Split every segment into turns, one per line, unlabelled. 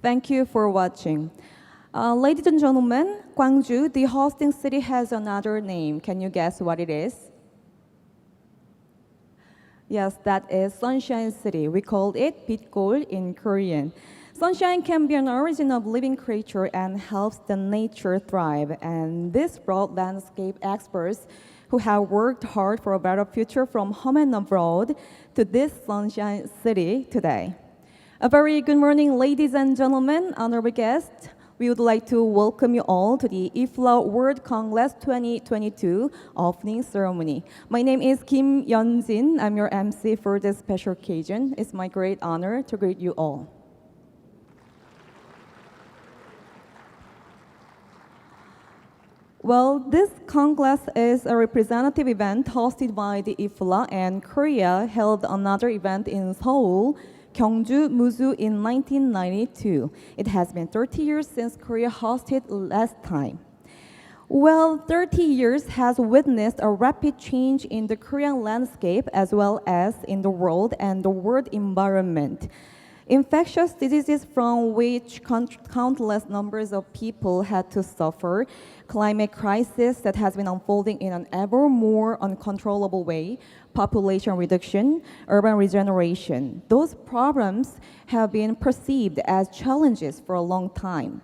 Thank you for watching. Ladies and gentlemen, Gwangju, the hosting city, has another name. Can you guess what it is? Yes, that is Sunshine City. We called it Bitgol in Korean. Sunshine can be an origin of living creature and helps the nature thrive. And this brought landscape experts who have worked hard for a better future from home and abroad to this Sunshine City today. A very good morning, ladies and gentlemen, honorable guests. We would like to welcome you all to the IFLA World Congress 2022 opening ceremony. My name is Kim Yeonjin. I'm your MC for this special occasion. It's my great honor to greet you all. Well, this Congress is a representative event hosted by the IFLA, and Korea held another event in Seoul, Gyeongju, Musu in 1992. It has been 30 years since Korea hosted last time. Well, 30 years has witnessed a rapid change in the Korean landscape as well as in the world and the world environment. Infectious diseases from which countless numbers of people had to suffer, climate crisis that has been unfolding in an ever more uncontrollable way, population reduction, urban regeneration. Those problems have been perceived as challenges for a long time.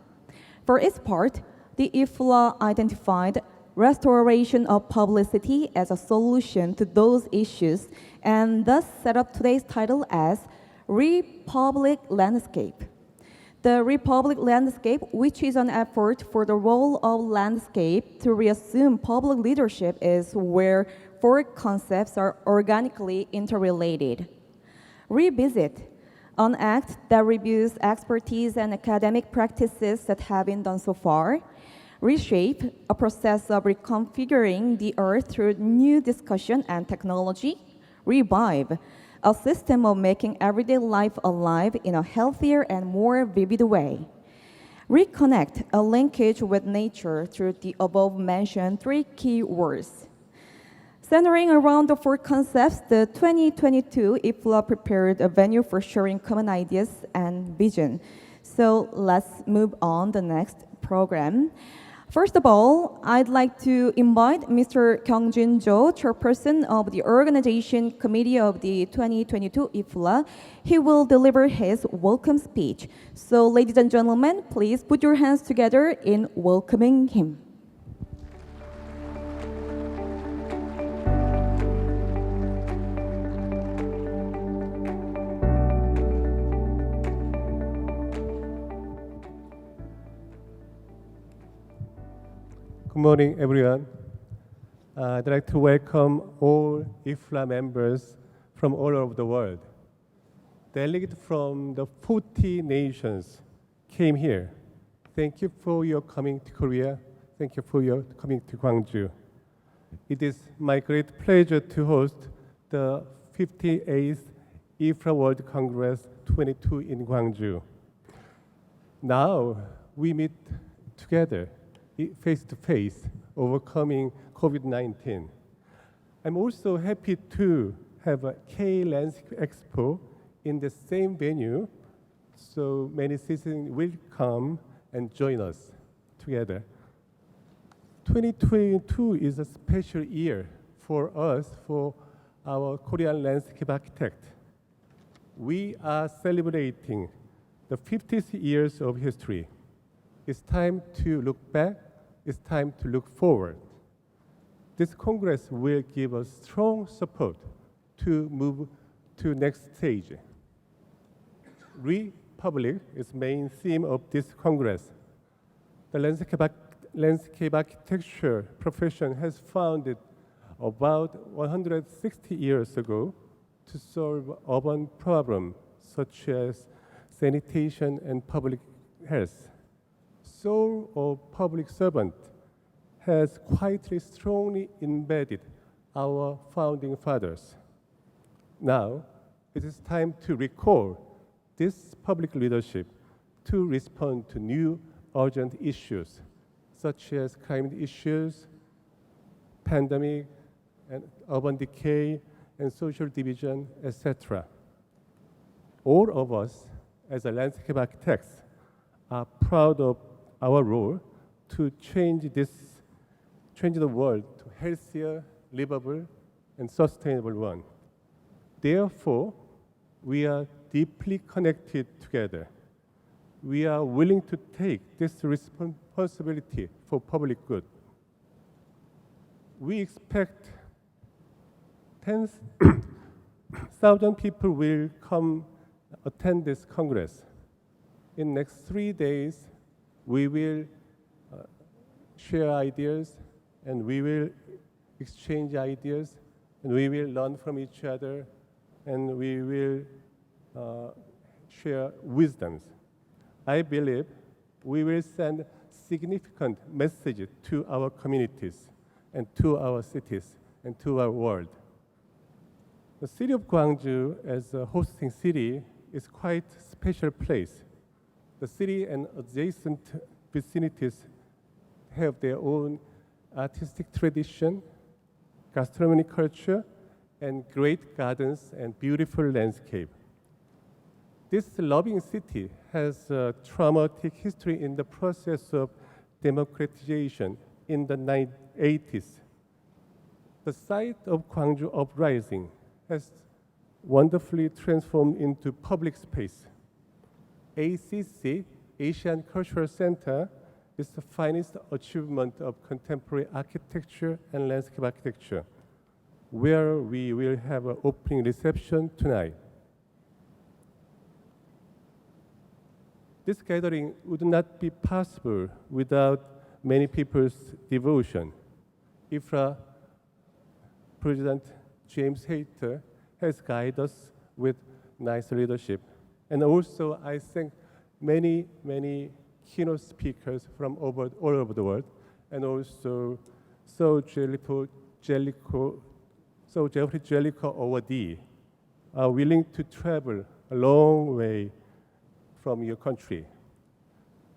For its part, the IFLA identified restoration of publicity as a solution to those issues and thus set up today's title as Republic Landscape. The Republic Landscape, which is an effort for the role of landscape to reassume public leadership, is where four concepts are organically interrelated. Revisit, an act that reviews expertise and academic practices that have been done so far. Reshape, a process of reconfiguring the earth through new discussion and technology. Revive, a system of making everyday life alive in a healthier and more vivid way. Reconnect, a linkage with nature through the above-mentioned three key words. Centering around the four concepts, the 2022 IFLA prepared a venue for sharing common ideas and vision. So let's move on to the next program. First of all, I'd like to invite Mr. Kyungjin Jo, chairperson of the organization committee of the 2022 IFLA. He will deliver his welcome speech. So ladies and gentlemen, please put your hands together in welcoming him.
Good morning, everyone. I'd like to welcome all IFLA members from all over the world. Delegates from the 40 nations came here. Thank you for your coming to Korea. Thank you for your coming to Gwangju. It is my great pleasure to host the 58th IFLA World Congress 22 in Gwangju. Now we meet together face-to-face, overcoming COVID-19. I'm also happy to have a K-Landscape Expo in the same venue, so many citizens will come and join us together. 2022 is a special year for us, for our Korean landscape architect. We are celebrating the 50th years of history. It's time to look back. It's time to look forward. This Congress will give us strong support to move to next stage. Republic is main theme of this Congress. The landscape architecture profession has founded about 160 years ago to solve urban problems such as sanitation and public health. Soul of public servant has quietly, strongly embedded our founding fathers. Now, it is time to recall this public leadership to respond to new urgent issues, such as climate issues, pandemic, and urban decay, and social division, etc. All of us, as a landscape architects, are proud of our role to change the world to healthier, livable, and sustainable one. Therefore, we are deeply connected together. We are willing to take this responsibility for public good. We expect 10,000 people will come attend this Congress. In next 3 days, we will share ideas, and we will exchange ideas, and we will learn from each other, and we will share wisdoms. I believe we will send significant messages to our communities and to our cities and to our world. The city of Gwangju as a hosting city is quite a special place. The city and adjacent vicinities have their own artistic tradition, gastronomy culture, and great gardens and beautiful landscape. This loving city has a traumatic history in the process of democratization in the 80s. The site of Gwangju Uprising has wonderfully transformed into public space. ACC, Asian Cultural Center, is the finest achievement of contemporary architecture and landscape architecture, where we will have an opening reception tonight. This gathering would not be possible without many people's devotion. IFLA President James Hayter has guided us with nice leadership. And also, I thank many keynote speakers from all over the world, and also Jeffrey Jellicoe awardee are willing to travel a long way from your country.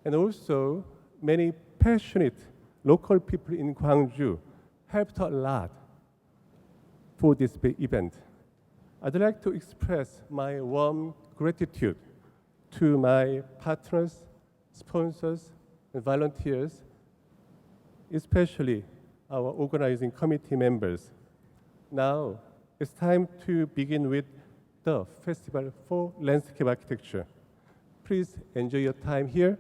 And also, many passionate local people in Gwangju helped a lot for this big event. I'd like to express my warm gratitude to my partners, sponsors, and volunteers, especially our organizing committee members. Now, it's time to begin with the Festival for Landscape Architecture. Please enjoy your time here.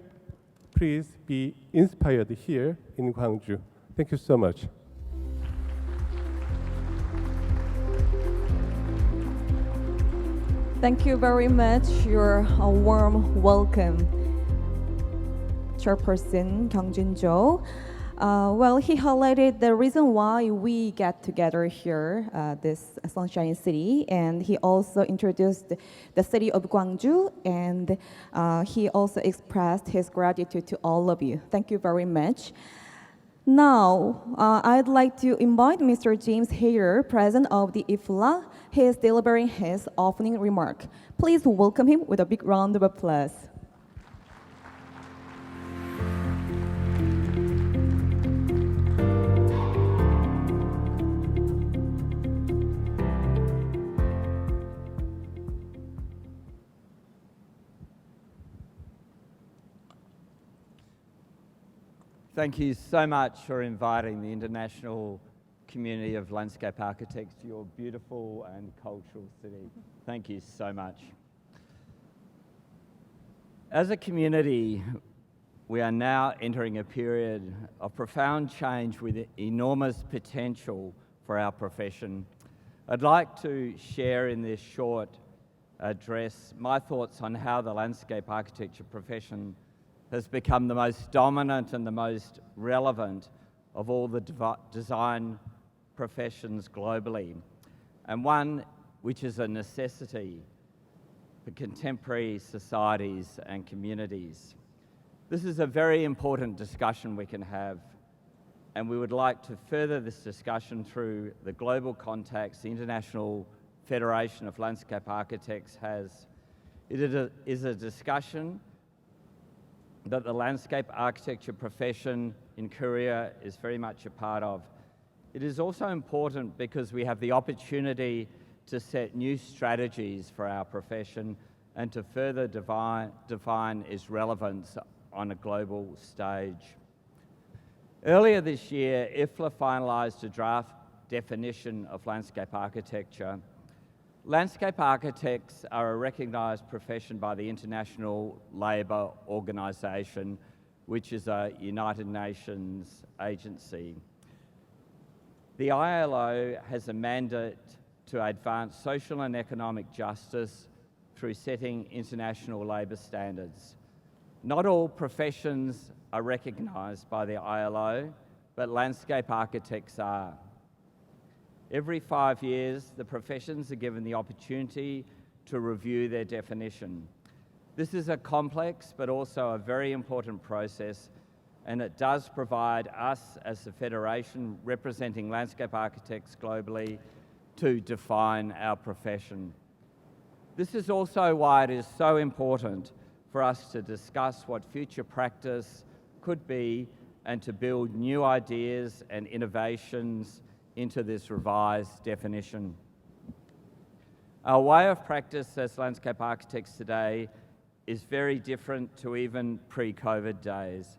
Please be inspired here in Gwangju. Thank you so much.
Thank you very much. Your warm welcome, Chairperson Kyungjin-jo. Well, he highlighted the reason why we get together here, this Sunshine City, and he also introduced the city of Gwangju, and he also expressed his gratitude to all of you. Thank you very much. Now, I'd like to invite Mr. James Hayter, President of the IFLA. He is delivering his opening remark. Please welcome him with a big round of applause.
Thank you so much for inviting the international community of landscape architects to your beautiful and cultural city. Thank you so much. As a community, we are now entering a period of profound change with enormous potential for our profession. I'd like to share in this short address my thoughts on how the landscape architecture profession has become the most dominant and the most relevant of all the design professions globally, and one which is a necessity for contemporary societies and communities. This is a very important discussion we can have, and we would like to further this discussion through the global contacts the International Federation of Landscape Architects has. It is a discussion that the landscape architecture profession in Korea is very much a part of. It is also important because we have the opportunity to set new strategies for our profession and to further define its relevance on a global stage. Earlier this year, IFLA finalised a draft definition of landscape architecture. Landscape architects are a recognised profession by the International Labour Organization, which is a United Nations agency. The ILO has a mandate to advance social and economic justice through setting international labour standards. Not all professions are recognised by the ILO, but landscape architects are. Every 5 years, the professions are given the opportunity to review their definition. This is a complex but also a very important process, and it does provide us as a federation representing landscape architects globally to define our profession. This is also why it is so important for us to discuss what future practice could be and to build new ideas and innovations into this revised definition. Our way of practice as landscape architects today is very different to even pre-COVID days.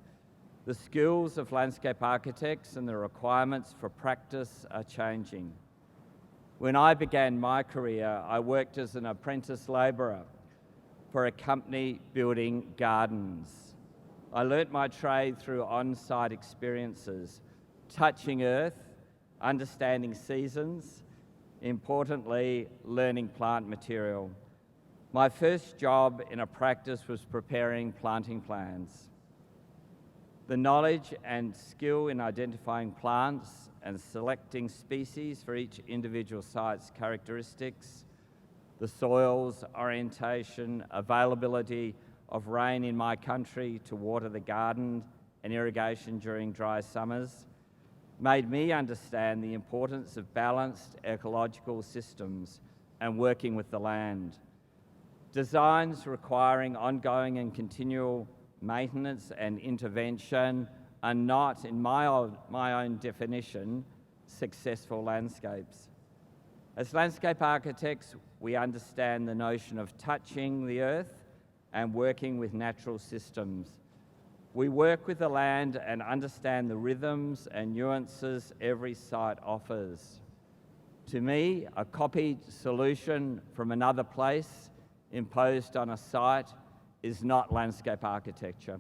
The skills of landscape architects and the requirements for practice are changing. When I began my career, I worked as an apprentice labourer for a company building gardens. I learnt my trade through on-site experiences, touching earth, understanding seasons, importantly, learning plant material. My first job in a practice was preparing planting plans. The knowledge and skill in identifying plants and selecting species for each individual site's characteristics, the soil's orientation, availability of rain in my country to water the garden and irrigation during dry summers, made me understand the importance of balanced ecological systems and working with the land. Designs requiring ongoing and continual maintenance and intervention are not, in my own definition, successful landscapes. As landscape architects, we understand the notion of touching the earth and working with natural systems. We work with the land and understand the rhythms and nuances every site offers. To me, a copied solution from another place imposed on a site is not landscape architecture.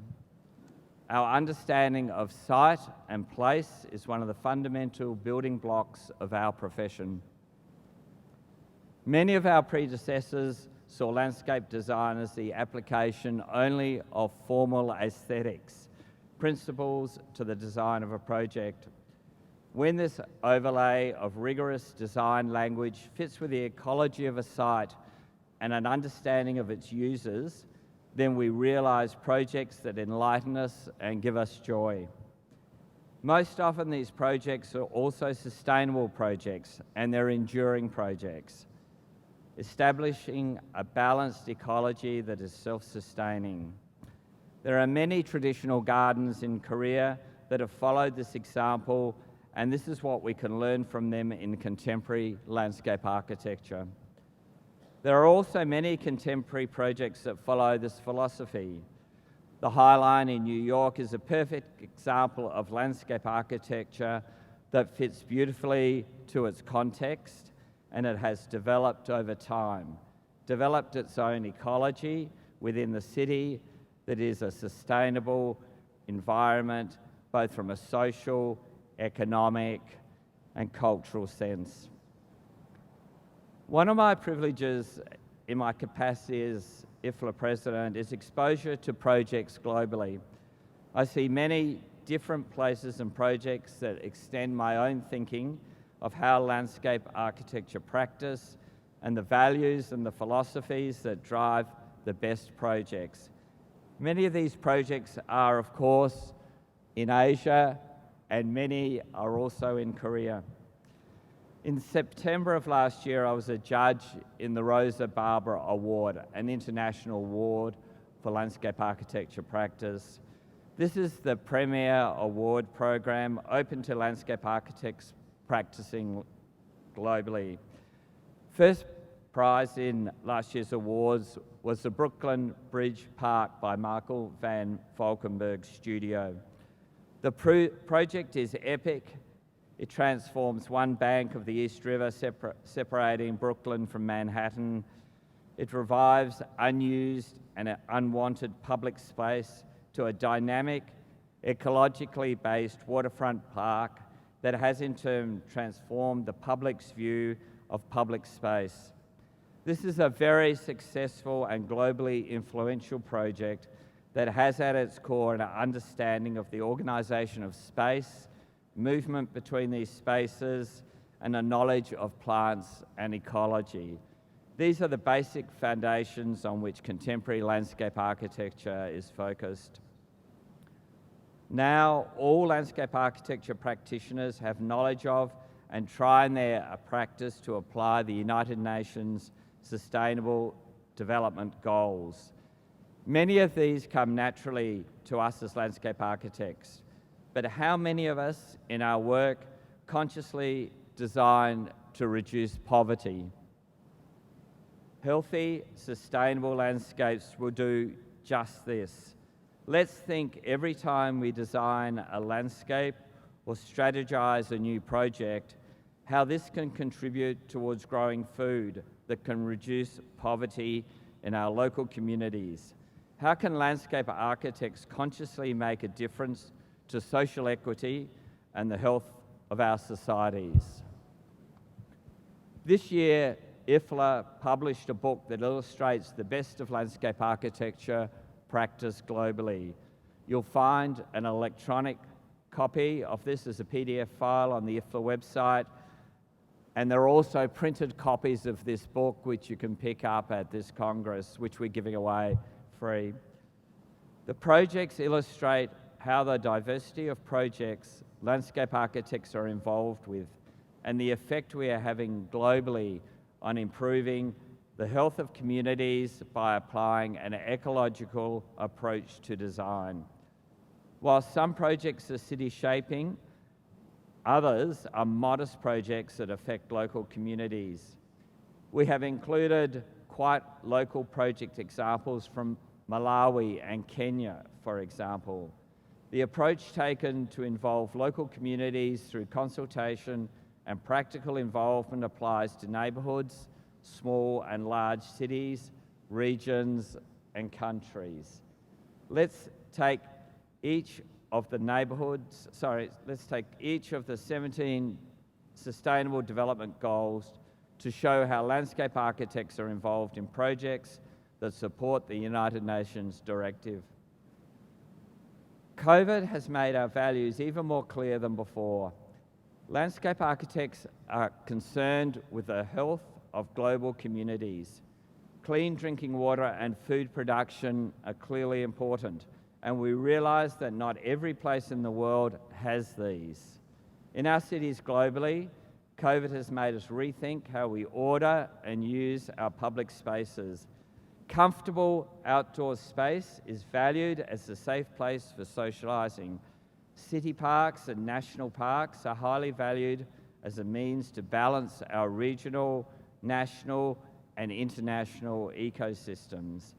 Our understanding of site and place is one of the fundamental building blocks of our profession. Many of our predecessors saw landscape design as the application only of formal aesthetics, principles to the design of a project. When this overlay of rigorous design language fits with the ecology of a site and an understanding of its users, then we realise projects that enlighten us and give us joy. Most often these projects are also sustainable projects and they're enduring projects, establishing a balanced ecology that is self-sustaining. There are many traditional gardens in Korea that have followed this example, and this is what we can learn from them in contemporary landscape architecture. There are also many contemporary projects that follow this philosophy. The High Line in New York is a perfect example of landscape architecture that fits beautifully to its context, and it has developed over time, developed its own ecology within the city that is a sustainable environment, both from a social, economic, and cultural sense. One of my privileges in my capacity as IFLA president is exposure to projects globally. I see many different places and projects that extend my own thinking of how landscape architecture practice and the values and the philosophies that drive the best projects. Many of these projects are, of course, in Asia, and many are also in Korea. In September of last year, I was a judge in the Rosa Barbara Award, an international award for landscape architecture practice. This is the premier award program open to landscape architects practicing globally. First prize in last year's awards was the Brooklyn Bridge Park by Michael van Valkenburg's studio. The project is epic. It transforms one bank of the East River, separating Brooklyn from Manhattan. It revives unused and unwanted public space to a dynamic, ecologically based waterfront park that has in turn transformed the public's view of public space. This is a very successful and globally influential project that has at its core an understanding of the organisation of space, movement between these spaces, and a knowledge of plants and ecology. These are the basic foundations on which contemporary landscape architecture is focused. Now, all landscape architecture practitioners have knowledge of and try in their practice to apply the United Nations Sustainable Development Goals. Many of these come naturally to us as landscape architects, but how many of us in our work consciously design to reduce poverty? Healthy, sustainable landscapes will do just this. Let's think every time we design a landscape or strategize a new project, how this can contribute towards growing food that can reduce poverty in our local communities. How can landscape architects consciously make a difference to social equity and the health of our societies? This year, IFLA published a book that illustrates the best of landscape architecture practice globally. You'll find an electronic copy of this as a PDF file on the IFLA website, and there are also printed copies of this book which you can pick up at this Congress, which we're giving away free. The projects illustrate how the diversity of projects landscape architects are involved with and the effect we are having globally on improving the health of communities by applying an ecological approach to design. While some projects are city shaping, others are modest projects that affect local communities. We have included quite local project examples from Malawi and Kenya, for example. The approach taken to involve local communities through consultation and practical involvement applies to neighbourhoods, small and large cities, regions and countries. Let's take each of the 17 Sustainable Development Goals to show how landscape architects are involved in projects that support the United Nations Directive. COVID has made our values even more clear than before. Landscape architects are concerned with the health of global communities. Clean drinking water and food production are clearly important, and we realise that not every place in the world has these. In our cities globally, COVID has made us rethink how we order and use our public spaces. Comfortable outdoor space is valued as a safe place for socialising. City parks and national parks are highly valued as a means to balance our regional, national and international ecosystems.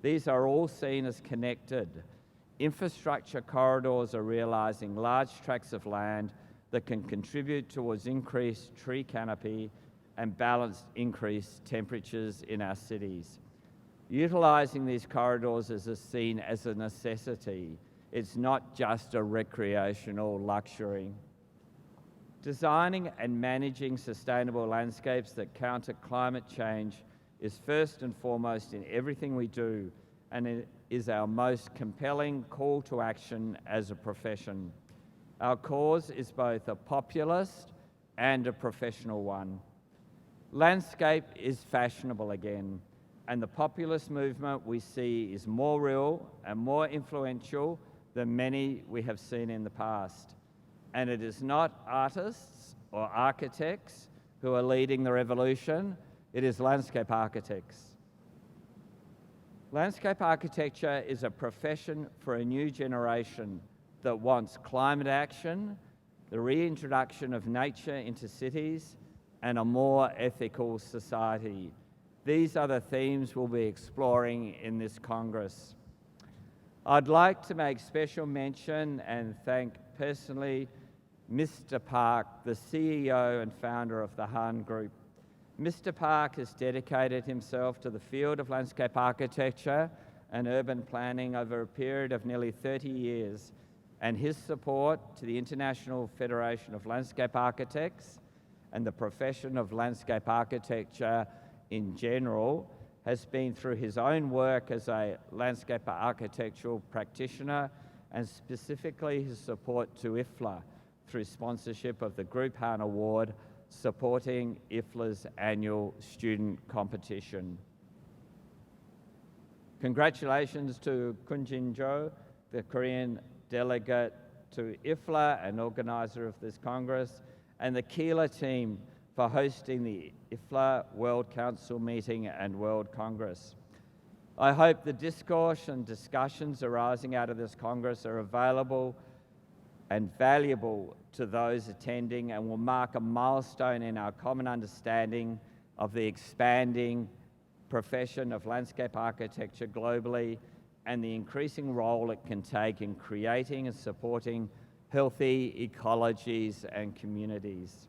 These are all seen as connected. Infrastructure corridors are realising large tracts of land that can contribute towards increased tree canopy and balanced increased temperatures in our cities. Utilising these corridors is seen as a necessity. It's not just a recreational luxury. Designing and managing sustainable landscapes that counter climate change is first and foremost in everything we do, and it is our most compelling call to action as a profession. Our cause is both a populist and a professional one. Landscape is fashionable again, and the populist movement we see is more real and more influential than many we have seen in the past. And it is not artists or architects who are leading the revolution, it is landscape architects. Landscape architecture is a profession for a new generation that wants climate action, the reintroduction of nature into cities, and a more ethical society. These are the themes we'll be exploring in this Congress. I'd like to make special mention and thank personally Mr. Park, the CEO and founder of the Han Group. Mr. Park has dedicated himself to the field of landscape architecture and urban planning over a period of nearly 30 years, and his support to the International Federation of Landscape Architects and the profession of landscape architecture in general has been through his own work as a landscape architectural practitioner, and specifically his support to IFLA through sponsorship of the Group Han Award, supporting IFLA's annual student competition. Congratulations to Kunjin Jo, the Korean delegate to IFLA and organizer of this Congress, and the Keela team for hosting the IFLA World Council meeting and World Congress. I hope the discourse and discussions arising out of this Congress are available and valuable to those attending and will mark a milestone in our common understanding of the expanding profession of landscape architecture globally and the increasing role it can take in creating and supporting healthy ecologies and communities.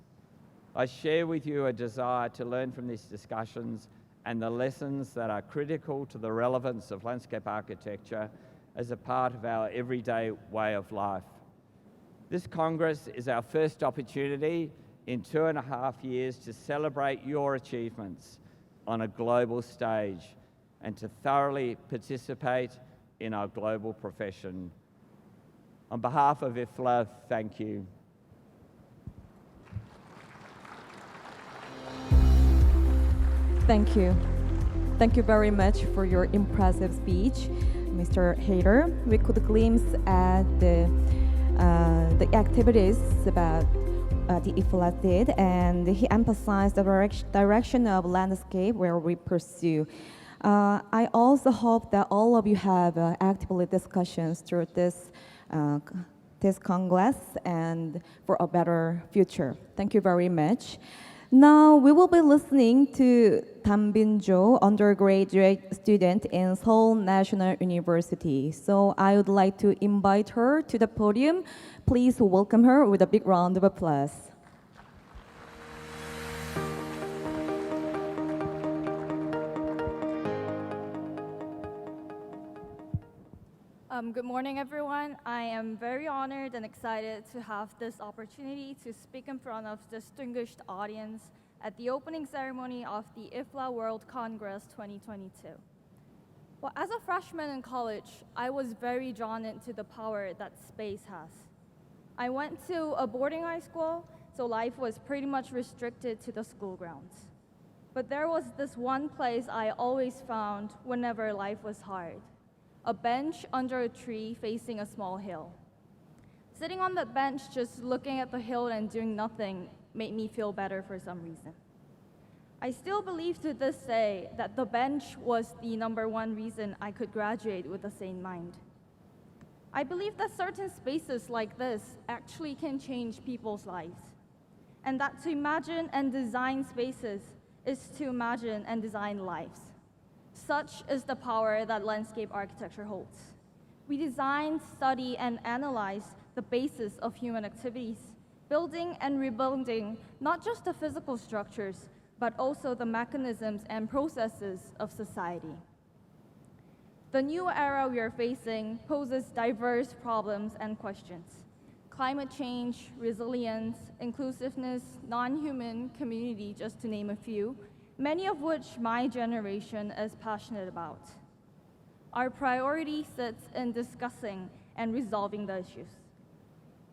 I share with you a desire to learn from these discussions and the lessons that are critical to the relevance of landscape architecture as a part of our everyday way of life. This Congress is our first opportunity in 2.5 years to celebrate your achievements on a global stage and to thoroughly participate in our global profession. On behalf of IFLA, thank you.
Thank you. Thank you very much for your impressive speech, Mr. Hayter. We could glimpse at the activities about the IFLA did, and he emphasized the direction of landscape where we pursue. I also hope that all of you have actively discussions through this Congress and for a better future. Thank you very much. Now we will be listening to Tam Bin Jo, undergraduate student in Seoul National University. So I would like to invite her to the podium. Please welcome her with a big round of applause.
Good morning, everyone. I am very honored and excited to have this opportunity to speak in front of distinguished audience at the opening ceremony of the IFLA World Congress 2022. Well, as a freshman in college, I was very drawn into the power that space has. I went to a boarding high school, so life was pretty much restricted to the school grounds. But there was this one place I always found whenever life was hard. A bench under a tree facing a small hill. Sitting on that bench, just looking at the hill and doing nothing made me feel better for some reason. I still believe to this day that the bench was the #1 reason I could graduate with a sane mind. I believe that certain spaces like this actually can change people's lives, and that to imagine and design spaces is to imagine and design lives. Such is the power that landscape architecture holds. We design, study, and analyze the basis of human activities, building and rebuilding not just the physical structures, but also the mechanisms and processes of society. The new era we are facing poses diverse problems and questions. Climate change, resilience, inclusiveness, non-human community, just to name a few, many of which my generation is passionate about. Our priority sits in discussing and resolving the issues.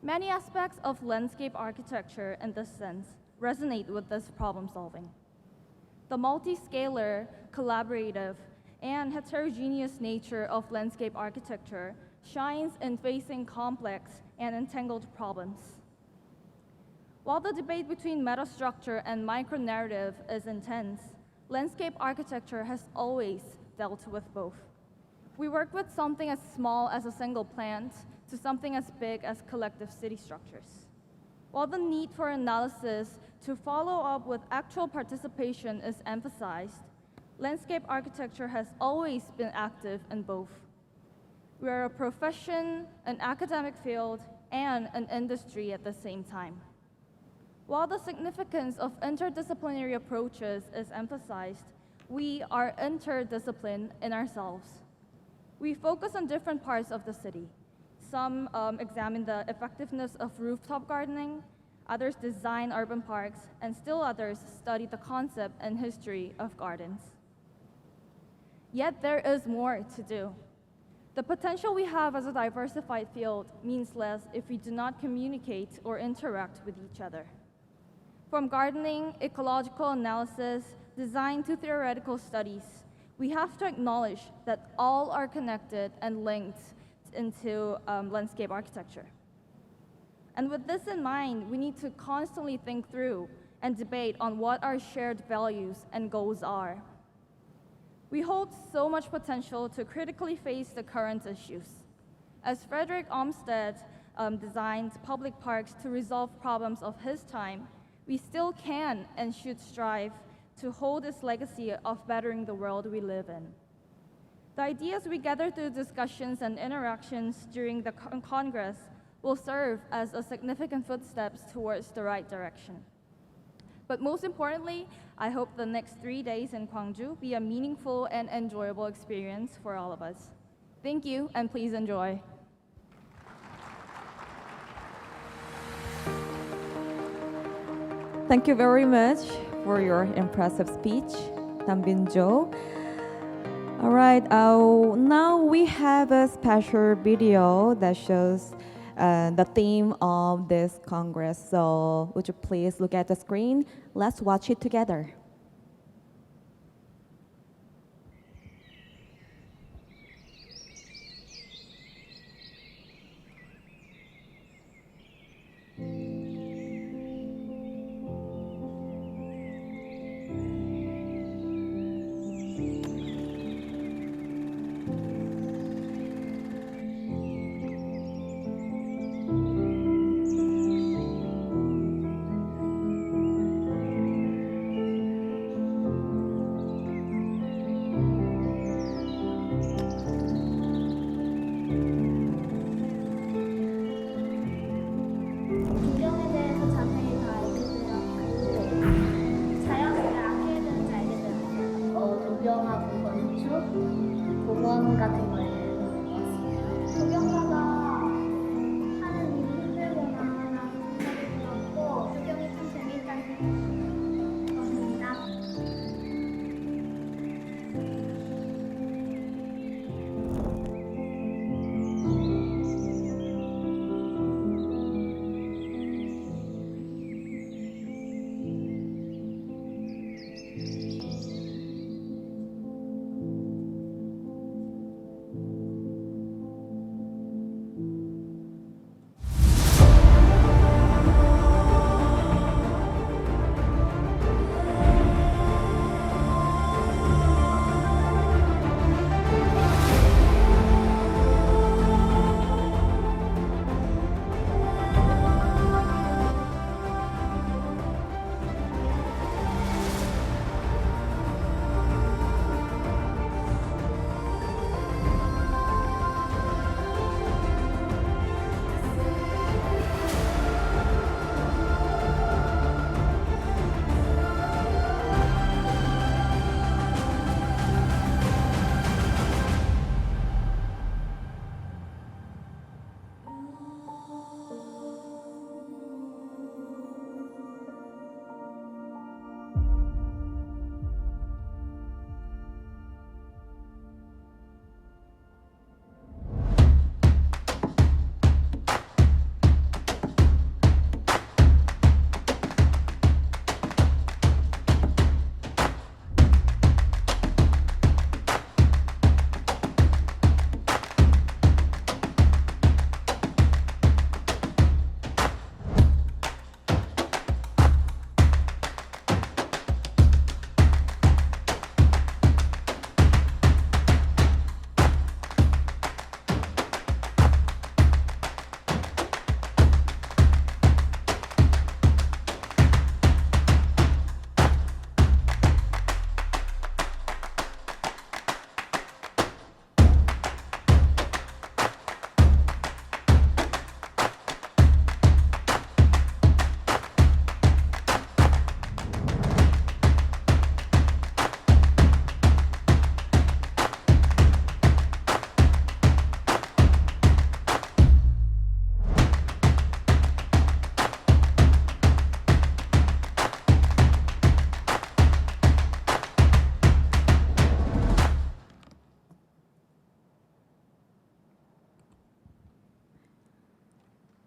Many aspects of landscape architecture in this sense resonate with this problem solving. The multi-scalar, collaborative, and heterogeneous nature of landscape architecture shines in facing complex and entangled problems. While the debate between metastructure and micronarrative is intense, landscape architecture has always dealt with both. We work with something as small as a single plant to something as big as collective city structures. While the need for analysis to follow up with actual participation is emphasized, landscape architecture has always been active in both. We are a profession, an academic field, and an industry at the same time. While the significance of interdisciplinary approaches is emphasized, we are interdisciplined in ourselves. We focus on different parts of the city. Some examine the effectiveness of rooftop gardening, others design urban parks, and still others study the concept and history of gardens. Yet there is more to do. The potential we have as a diversified field means less if we do not communicate or interact with each other. From gardening, ecological analysis, design to theoretical studies, we have to acknowledge that all are connected and linked into landscape architecture. And with this in mind, we need to constantly think through and debate on what our shared values and goals are. We hold so much potential to critically face the current issues. As Frederick Olmsted designed public parks to resolve problems of his time, we still can and should strive to hold this legacy of bettering the world we live in. The ideas we gather through discussions and interactions during the Congress will serve as a significant footsteps towards the right direction. But most importantly, I hope the next 3 days in Gwangju be a meaningful and enjoyable experience for all of us. Thank you, and please enjoy.
Thank you very much for your impressive speech, Dambin Jo. All right, now we have a special video that shows the theme of this Congress. So would you please look at the screen? Let's watch it together.
조경에 대해서 자세히 다 알게 되었고 자연을 아끼게 되는지 알게 되었어요. 조경하고 건축, 공원 같은 거에 대해서 배웠어요. 조경마다 하는 일이 힘들구나 라는 생각이 들었고 조경이 참 재미있다는 것입니다.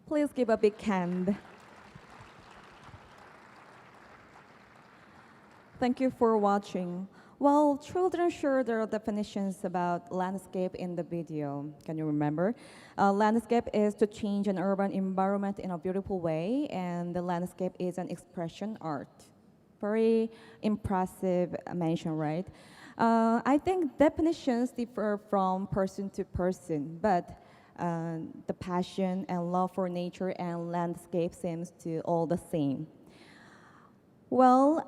Please give a big hand. Thank you for watching. Well, children shared their definitions about landscape in the video. Can you remember? Landscape is to change an urban environment in a beautiful way, and the landscape is an expression art. Very impressive mention, right? I think definitions differ from person to person, but the passion and love for nature and landscape seems to all the same. Well,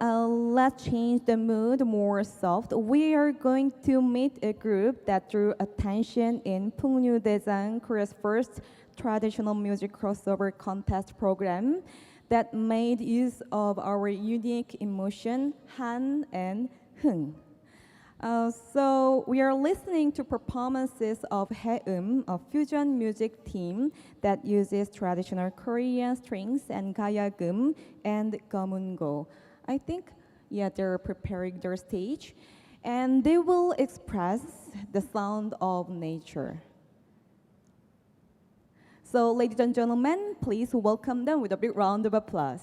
let's change the mood more soft. We are going to meet a group that drew attention in 풍류대장, Korea's first traditional music crossover contest program that made use of our unique emotion, Han and Hung. So we are listening to performances of Haeum, a fusion music team that uses traditional Korean strings and gayagum and gamungo. I think, yeah, they're preparing their stage, and they will express the sound of nature. So, ladies and gentlemen, please welcome them with a big round of applause.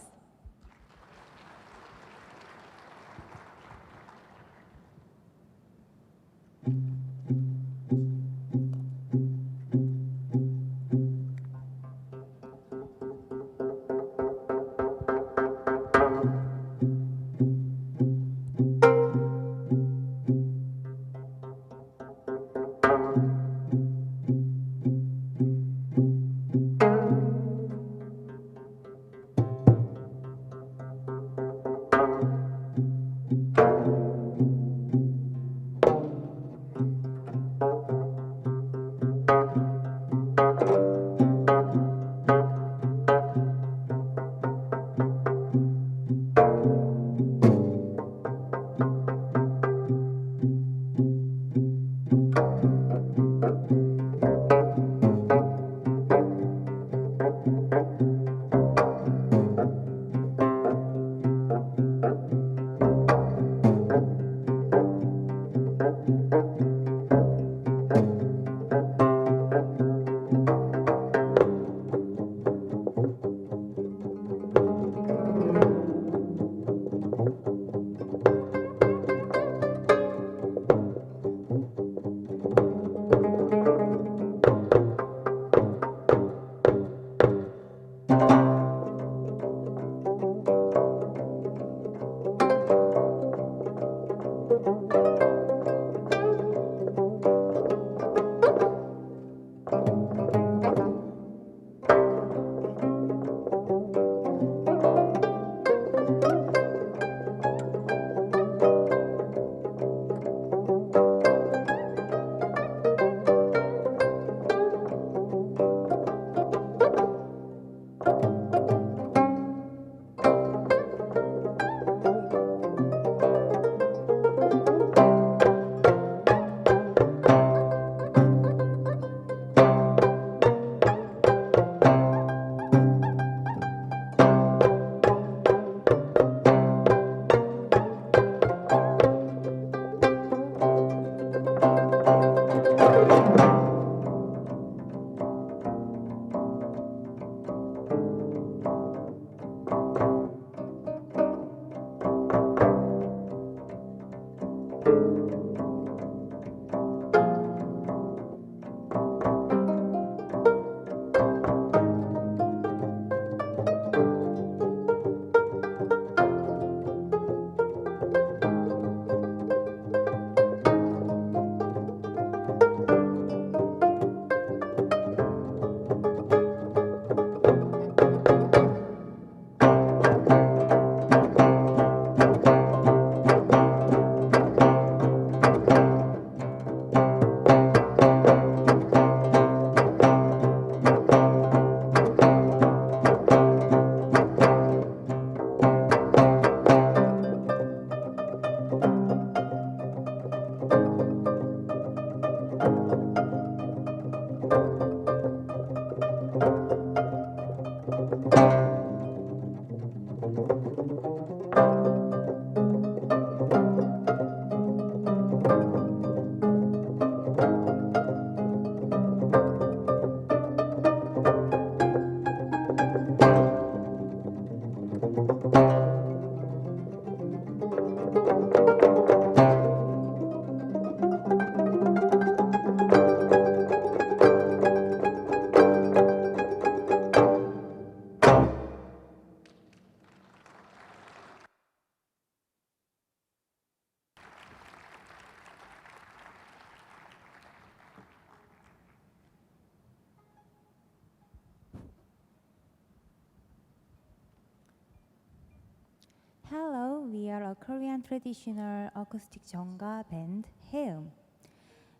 we are a Korean traditional acoustic jeonga band, Haeum.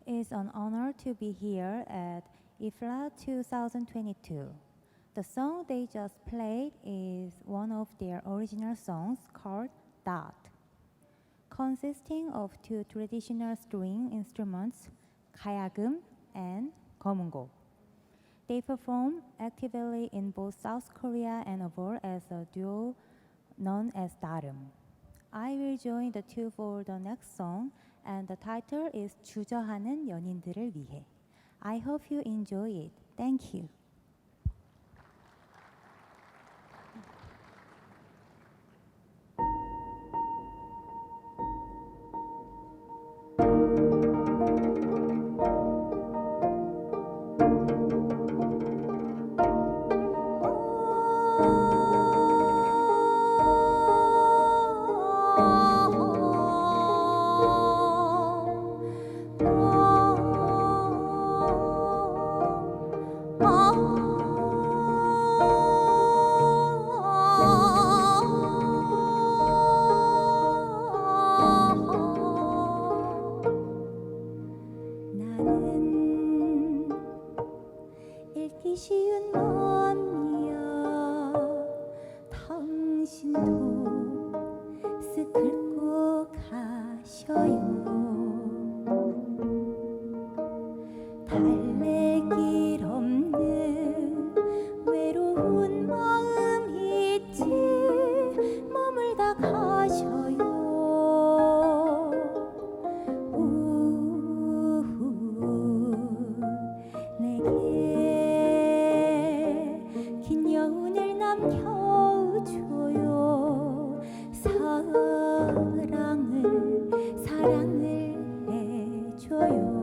It's an honor to be here at IFLA 2022. The song they just played is one of their original songs called Dot. Consisting of two traditional string instruments, 가야금 and 검은고. They perform actively in both South Korea and abroad as a duo known as 다름. I will join the two for the next song, and the title is 주저하는 연인들을 위해. I hope you enjoy it. Thank you. 나는 읽기 쉬운 마음이야. 당신도 쓱 긁고 가셔요. 달래길 없는 외로운 마음 있지. 머물다 가셔요. 내게 긴 여운을 남겨줘요. 사랑을 해줘요.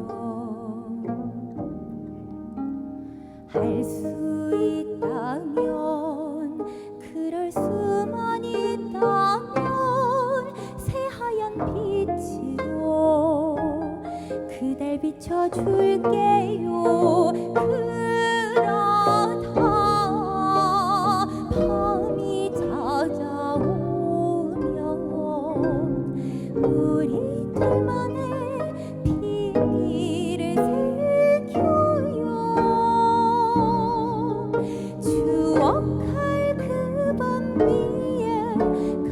할 수 있다면, 그럴 수만 있다면 새하얀 빛으로 그댈 비춰줄게요. 그러다 밤이 찾아오면 우리 둘만의 비밀을 새겨요. 추억할 그 밤 위에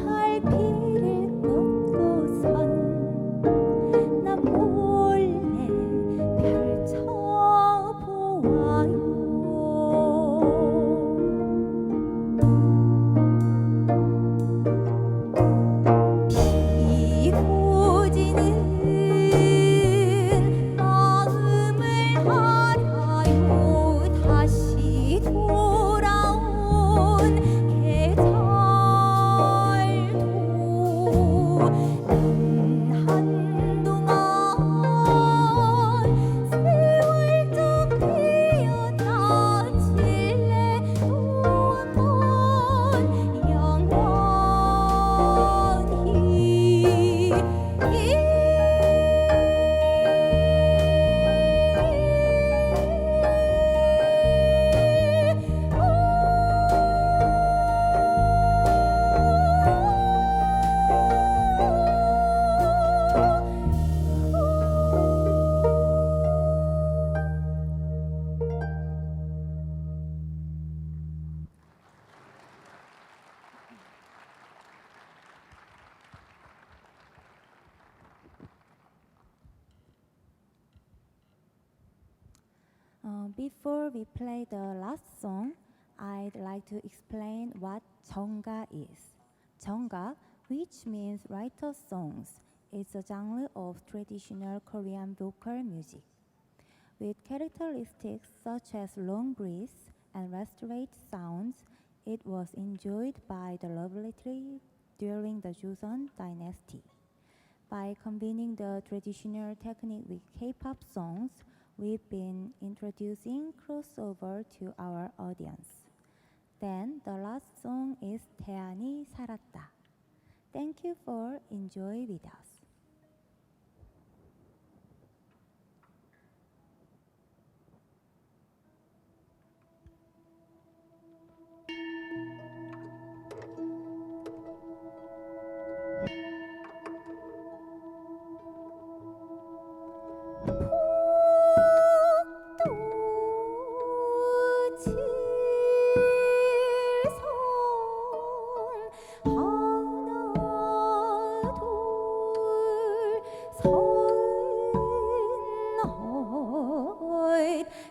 갈피를 꽂고선 나 몰래 펼쳐보아요. 피고 지는 마음을 알아요. 다시 돌아온 계절도 난 한동안 세월적 피어나질래 또 한 번 영원히. Before we play the last song, I'd like to explain what jeonga is. Jeonga, which means writer songs, is a genre of traditional Korean vocal music. With characteristics such as long breaths and restrained sounds, it was enjoyed by the nobility during the Joseon dynasty. By combining the traditional technique with K-pop songs, we've been introducing crossover to our audience. Then the last song is 태안이 살았다. Thank you for enjoying with us.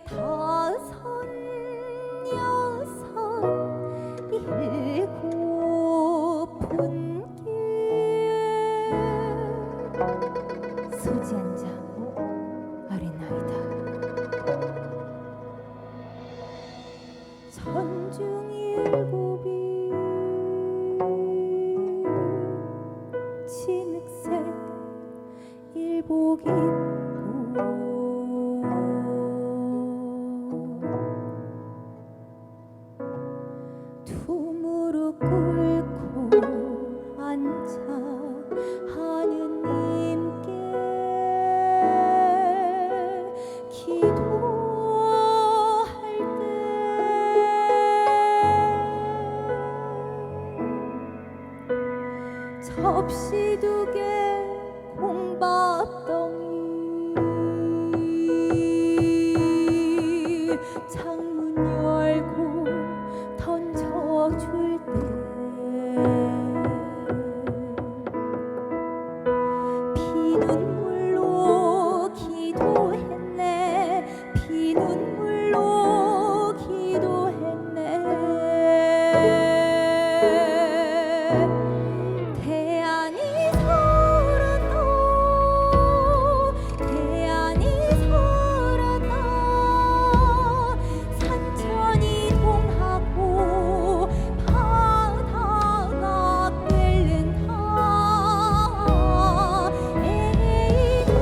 다섯 여섯 일곱 분께 소지 앉아 아리나이다. 천중일곱이 진흙색 일복 입고 두 무릎 꿇고 앉아 하느님께 기도할 때 접시 두 개 공밥덩이 창문 열고 던져줄 때 피눈물로 기도했네 피눈물로 기도했네 태안이 서렸다 태안이 서렸다 산천이 동하고 바다가 끓는다 태안이 살았다 태안이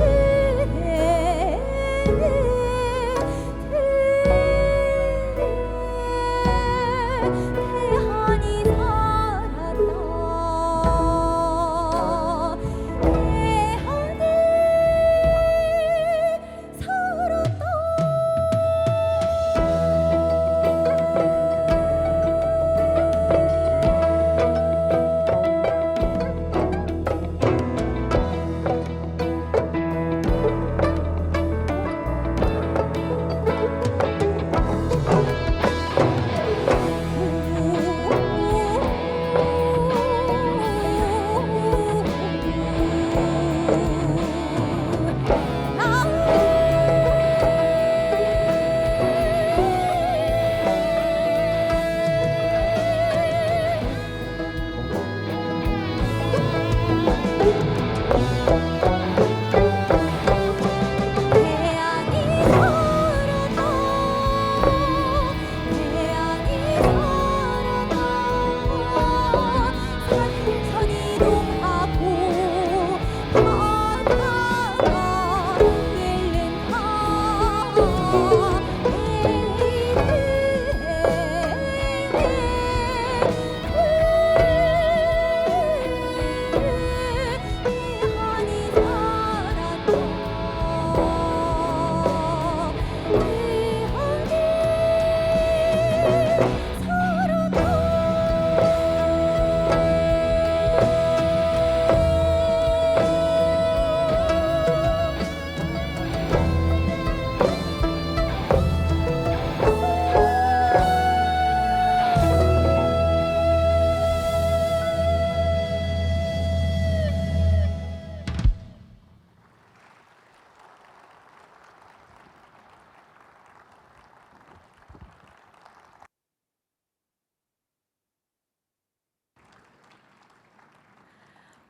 살았다 태안이 살았다 산천이 동하고 바다가 태안이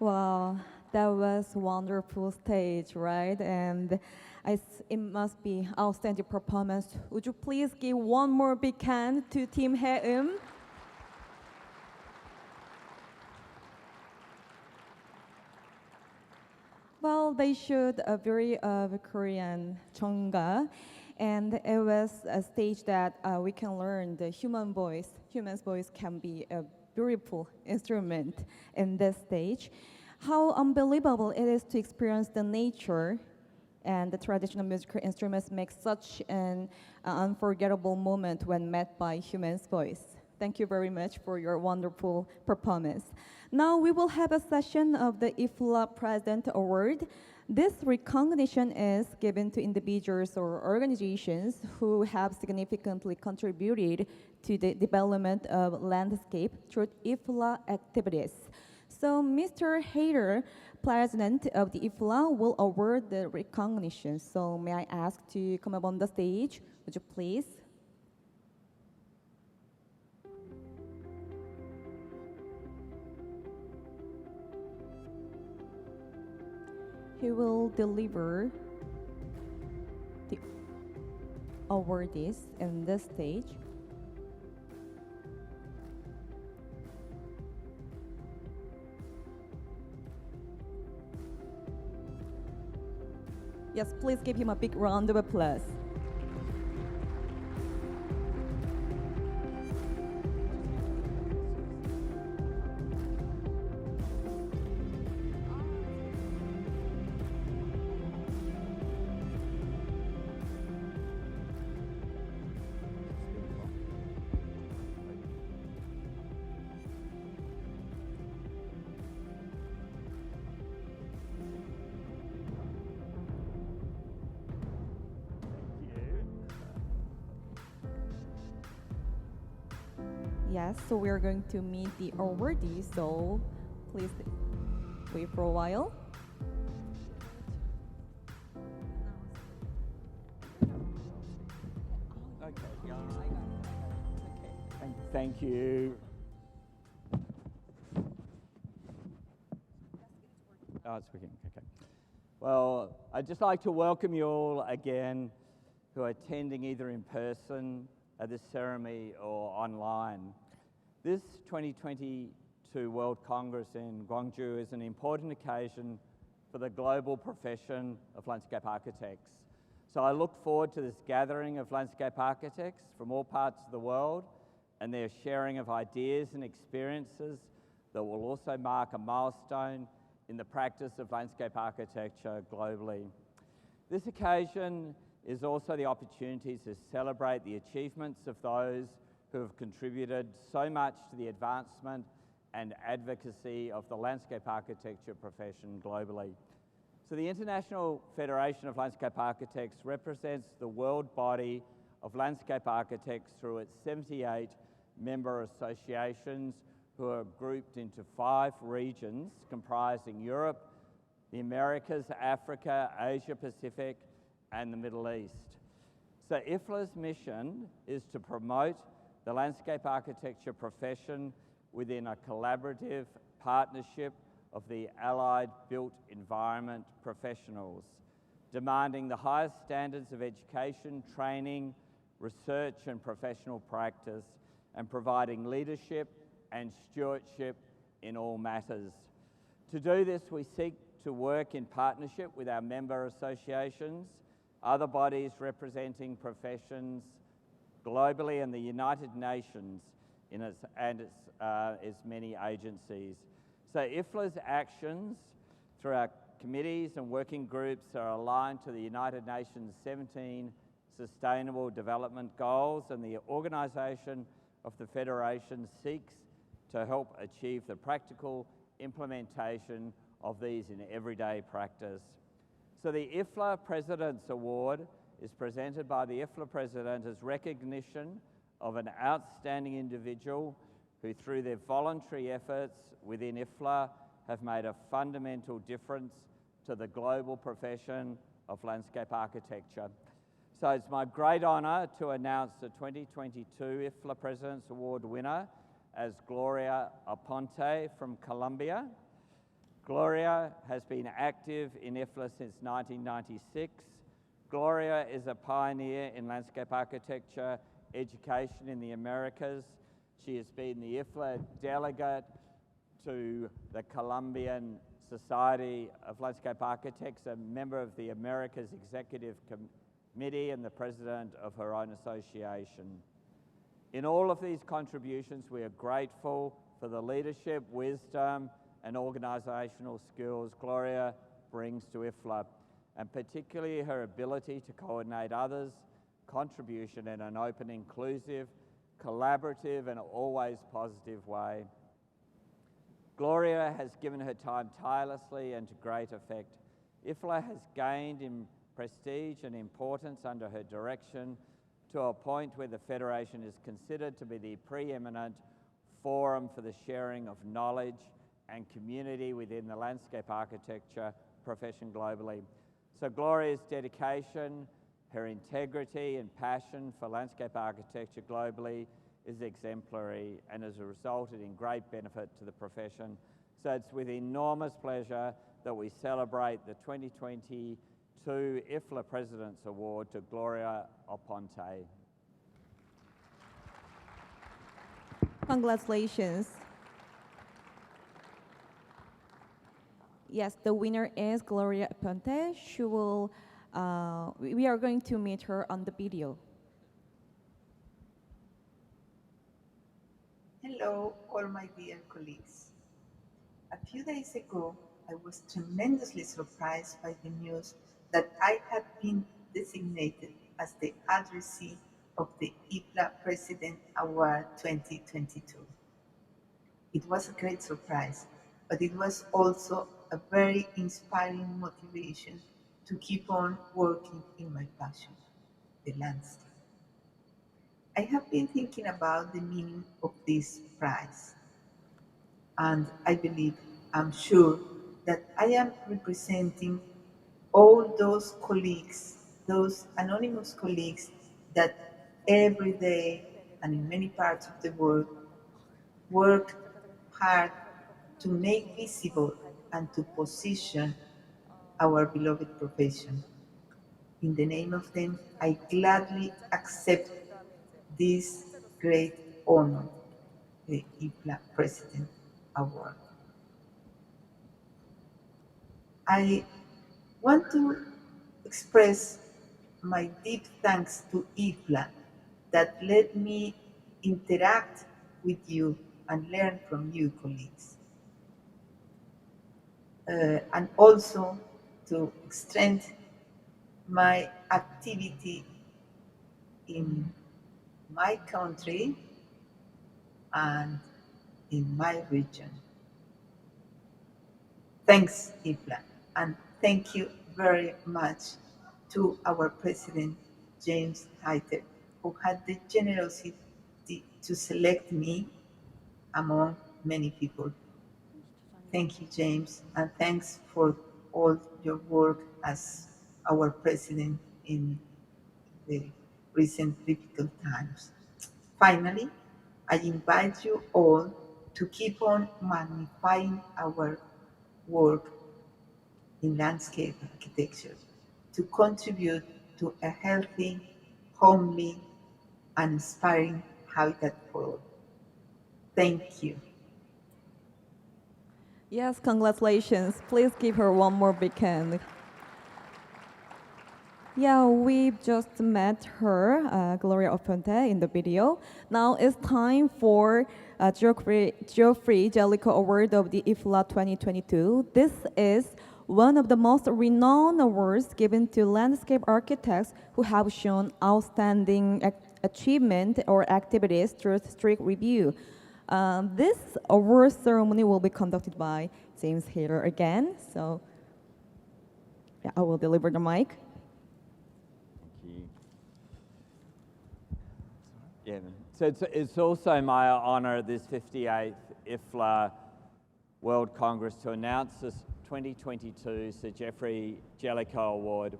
Wow, that was wonderful stage, right? And it must be outstanding performance. Would you please give one more big hand to Team Haeum? Well, they showed a very Korean Chonga, and it was a stage that we can learn the human voice. Human's voice can be a beautiful instrument in this stage. How unbelievable it is to experience the nature and the traditional musical instruments make such an unforgettable moment when met by human's voice. Thank you very much for your wonderful performance. Now we will have a session of the IFLA President Award. This recognition is given to individuals or organizations who have significantly contributed to the development of landscape through IFLA activities. So Mr. Hayter, President of the IFLA, will award the recognition. So may I ask to come up on the stage? Would you please? He will deliver the awardees in this stage. Yes, please give him a big round of applause. Yes, so we are going to meet the awardee, so please wait for a while.
Thank you. Oh, it's working. Okay. Well, I'd just like to welcome you all again who are attending either in person at this ceremony or online. This 2022 World Congress in Gwangju is an important occasion for the global profession of landscape architects. So I look forward to this gathering of landscape architects from all parts of the world and their sharing of ideas and experiences that will also mark a milestone in the practice of landscape architecture globally. This occasion is also the opportunity to celebrate the achievements of those who have contributed so much to the advancement and advocacy of the landscape architecture profession globally. So the International Federation of Landscape Architects represents the world body of landscape architects through its 78 member associations who are grouped into 5 regions comprising Europe, the Americas, Africa, Asia Pacific, and the Middle East. So IFLA's mission is to promote the landscape architecture profession within a collaborative partnership of the allied built environment professionals, demanding the highest standards of education, training, research and professional practice, and providing leadership and stewardship in all matters. To do this, we seek to work in partnership with our member associations, other bodies representing professions globally, and the United Nations and its many agencies. So IFLA's actions through our committees and working groups are aligned to the United Nations 17 Sustainable Development Goals, and the organisation of the Federation seeks to help achieve the practical implementation of these in everyday practice. So the IFLA President's Award is presented by the IFLA President as recognition of an outstanding individual who, through their voluntary efforts within IFLA, have made a fundamental difference to the global profession of landscape architecture. So it's my great honour to announce the 2022 IFLA President's Award winner as Gloria Aponte from Colombia. Gloria has been active in IFLA since 1996. Gloria is a pioneer in landscape architecture education in the Americas. She has been the IFLA delegate to the Colombian Society of Landscape Architects, a member of the Americas Executive Committee, and the president of her own association. In all of these contributions, we are grateful for the leadership, wisdom, and organisational skills Gloria brings to IFLA, and particularly her ability to coordinate others' contribution in an open, inclusive, collaborative, and always positive way. Gloria has given her time tirelessly and to great effect. IFLA has gained in prestige and importance under her direction to a point where the Federation is considered to be the preeminent forum for the sharing of knowledge and community within the landscape architecture profession globally. So Gloria's dedication, her integrity and passion for landscape architecture globally is exemplary and has resulted in great benefit to the profession. So it's with enormous pleasure that we celebrate the 2022 IFLA President's Award to Gloria Oponte.
Congratulations. Yes, the winner is Gloria Aponte. She will, we are going to meet her on the video.
Hello, all my dear colleagues. A few days ago, I was tremendously surprised by the news that I had been designated as the addressee of the IFLA President Award 2022. It was a great surprise, but it was also a very inspiring motivation to keep on working in my passion, the landscape. I have been thinking about the meaning of this prize, and I believe, I'm sure, that I am representing all those colleagues, those anonymous colleagues that every day and in many parts of the world work hard to make visible and to position our beloved profession. In the name of them, I gladly accept this great honor, the IFLA President Award. I want to express my deep thanks to IFLA that let me interact with you and learn from you, colleagues. And also to strengthen my activity in my country and in my region. Thanks, IFLA, and thank you very much to our President, James Hyter, who had the generosity to select me among many people. Thank you, James, and thanks for all your work as our President in the recent difficult times. Finally, I invite you all to keep on magnifying our work in landscape architecture to contribute to a healthy, homely, and inspiring habitat for all. Thank you.
Yes, congratulations. Please give her one more big hand. Yeah, we just met her, Gloria Oponte, in the video. Now it's time for Geoffrey Jellicoe Award of the IFLA 2022. This is one of the most renowned awards given to landscape architects who have shown outstanding achievement or activities through strict review. This award ceremony will be conducted by James Hayter again. So yeah, I will deliver the mic.
Yeah, so it's also my honour, this 58th IFLA World Congress, to announce this 2022 Sir Geoffrey Jellicoe Award.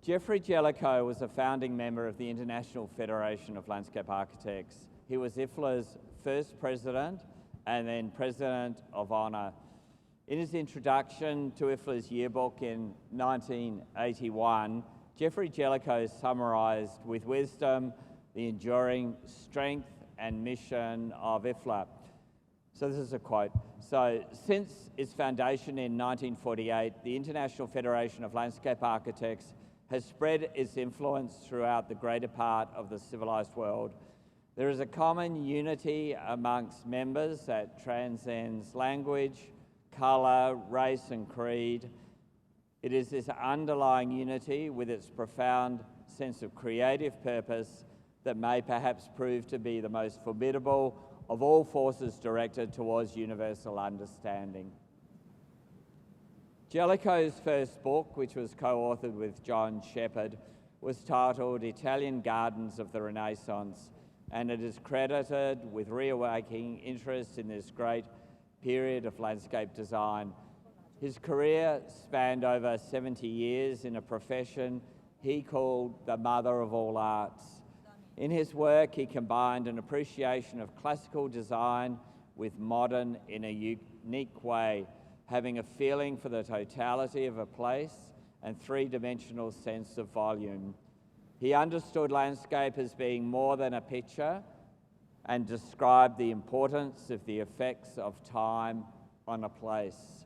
Geoffrey Jellicoe was a founding member of the International Federation of Landscape Architects. He was IFLA's first president and then president of honour. In his introduction to IFLA's yearbook in 1981, Geoffrey Jellicoe summarised with wisdom the enduring strength and mission of IFLA. So this is a quote. So, since its foundation in 1948, the International Federation of Landscape Architects has spread its influence throughout the greater part of the civilised world. There is a common unity amongst members that transcends language, colour, race and creed. It is this underlying unity with its profound sense of creative purpose that may perhaps prove to be the most formidable of all forces directed towards universal understanding. Jellicoe's first book, which was co-authored with John Shepherd, was titled Italian Gardens of the Renaissance, and it is credited with reawakening interest in this great period of landscape design. His career spanned over 70 years in a profession he called the mother of all arts. In his work, he combined an appreciation of classical design with modern in a unique way, having a feeling for the totality of a place and three-dimensional sense of volume. He understood landscape as being more than a picture and described the importance of the effects of time on a place.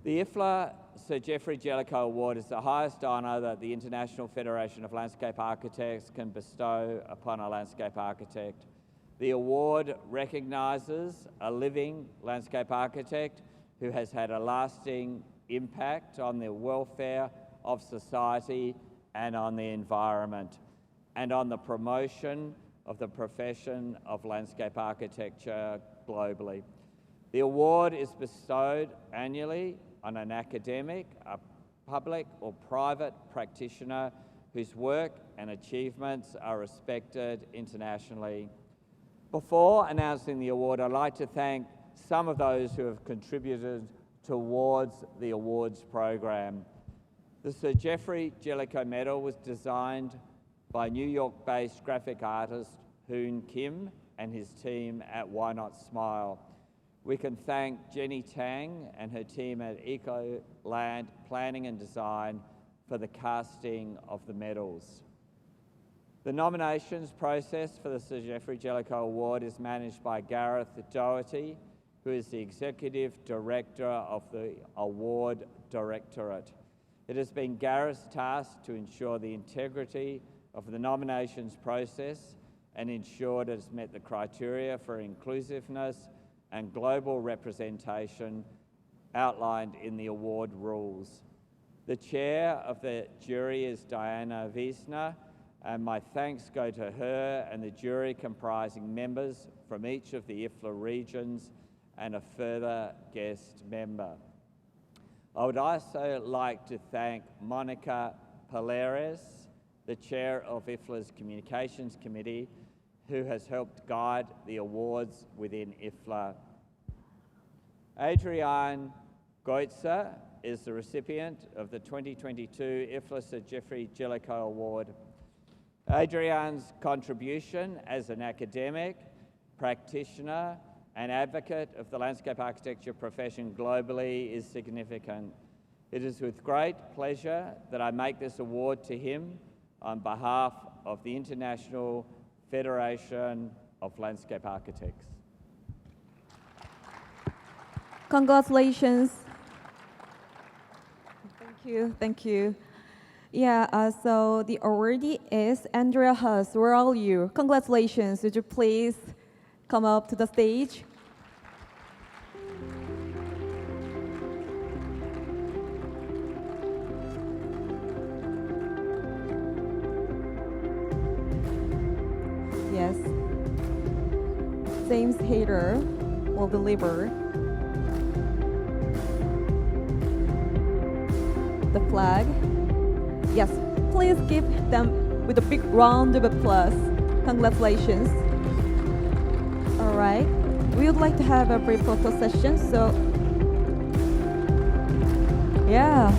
The IFLA Sir Geoffrey Jellicoe Award is the highest honour that the International Federation of Landscape Architects can bestow upon a landscape architect. The award recognises a living landscape architect who has had a lasting impact on the welfare of society and on the environment, and on the promotion of the profession of landscape architecture globally. The award is bestowed annually on an academic, a public or private practitioner whose work and achievements are respected internationally. Before announcing the award, I'd like to thank some of those who have contributed towards the awards program. The Sir Geoffrey Jellicoe Medal was designed by New York-based graphic artist Hoon Kim and his team at Why Not Smile. We can thank Jenny Tang and her team at Ecoland Planning and Design for the casting of the medals. The nominations process for the Sir Geoffrey Jellicoe Award is managed by Gareth Doherty, who is the Executive Director of the Award Directorate. It has been Gareth's task to ensure the integrity of the nominations process and ensure it has met the criteria for inclusiveness and global representation outlined in the award rules. The chair of the jury is Diana Wiesner, and my thanks go to her and the jury comprising members from each of the IFLA regions and a further guest member. I would also like to thank Monica Paleres, the chair of IFLA's Communications Committee, who has helped guide the awards within IFLA. Adrienne Goetzer is the recipient of the 2022 IFLA Sir Geoffrey Jellicoe Award. Adrienne's contribution as an academic, practitioner, and advocate of the landscape architecture profession globally is significant. It is with great pleasure that I make this award to him on behalf of the International Federation of Landscape Architects.
Congratulations. Thank you. Yeah, so the awardee is Andrea Huss. Where are you? Congratulations. Would you please come up to the stage? Yes. James Hayter will deliver the flag. Yes, please give them with a big round of applause. Congratulations. All right, we would like to have a brief photo session, so yeah.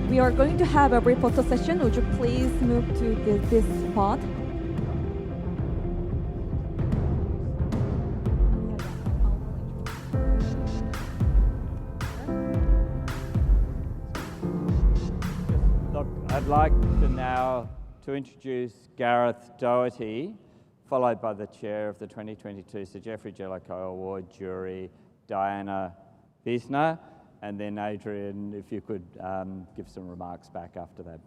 We are going to have a brief photo session. Would you please move to this spot?
Look, I'd like to now to introduce Gareth Doherty, followed by the chair of the 2022 Sir Geoffrey Jellicoe Award jury, Diana Wiesner. And then Adrian, if you could give some remarks back after that.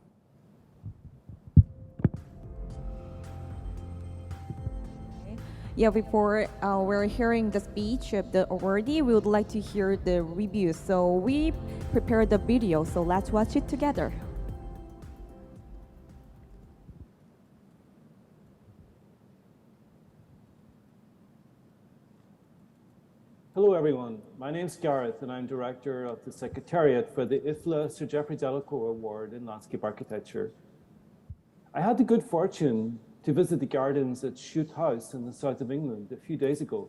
Yeah, before we're hearing the speech of the awardee, we would like to hear the review. So we prepared the video, so let's watch it together.
Hello everyone, my name's Gareth and I'm Director of the Secretariat for the IFLA Sir Geoffrey Delacour Award in Landscape Architecture. I had the good fortune to visit the gardens at Chute House in the south of England a few days ago.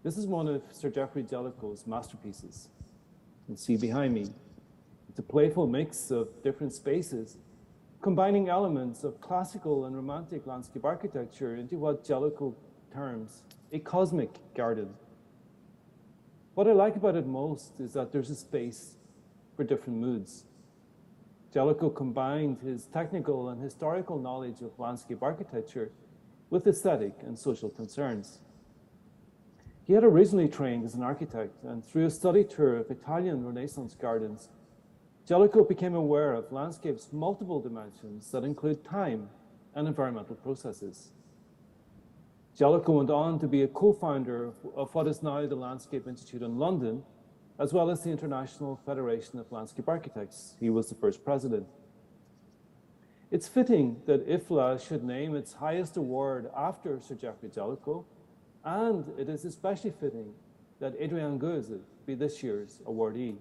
This is one of Sir Geoffrey Delacour's masterpieces. You can see behind me, it's a playful mix of different spaces, combining elements of classical and romantic landscape architecture into what Delacour terms a cosmic garden. What I like about it most is that there's a space for different moods. Delacour combined his technical and historical knowledge of landscape architecture with aesthetic and social concerns. He had originally trained as an architect, and through a study tour of Italian Renaissance gardens, Delacour became aware of landscape's multiple dimensions that include time and environmental processes. Delacour went on to be a co-founder of what is now the Landscape Institute in London, as well as the International Federation of Landscape Architects. He was the first president. It's fitting that IFLA should name its highest award after Sir Geoffrey Delacour, and it is especially fitting that Adrian Goeze be this year's awardee.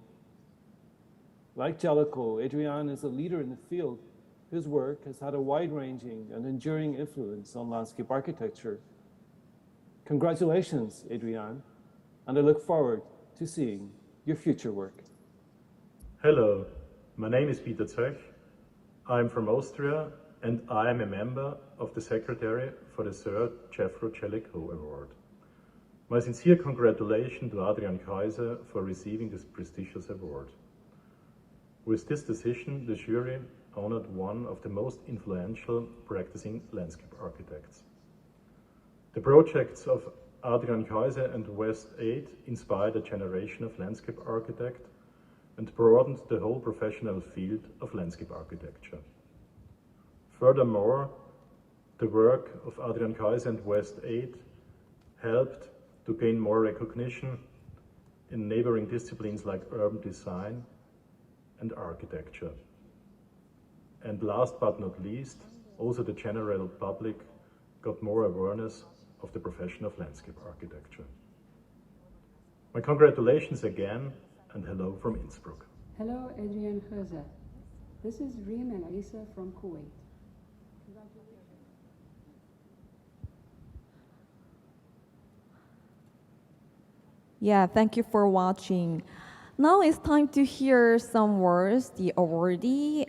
Like Delacour, Adrian is a leader in the field whose work has had a wide-ranging and enduring influence on landscape architecture. Congratulations, Adrian, and I look forward to seeing your future work.
Hello, my name is Peter Zöch. I'm from Austria and I am a member of the Secretary for the Sir Geoffrey Delacour Award. My sincere congratulations to Adrian Kaiser for receiving this prestigious award. With this decision, the jury honored one of the most influential practicing landscape architects. The projects of Adrian Kaiser and West 8 inspired a generation of landscape architects and broadened the whole professional field of landscape architecture. Furthermore, the work of Adrian Kaiser and West 8 helped to gain more recognition in neighboring disciplines like urban design and architecture. And last but not least, also the general public got more awareness of the profession of landscape architecture. My congratulations again, and hello from Innsbruck.
Hello, Adrian Goeze. This is Reem and Alisa from Kuwait.
Yeah, thank you for watching. Now it's time to hear some words, the awardee,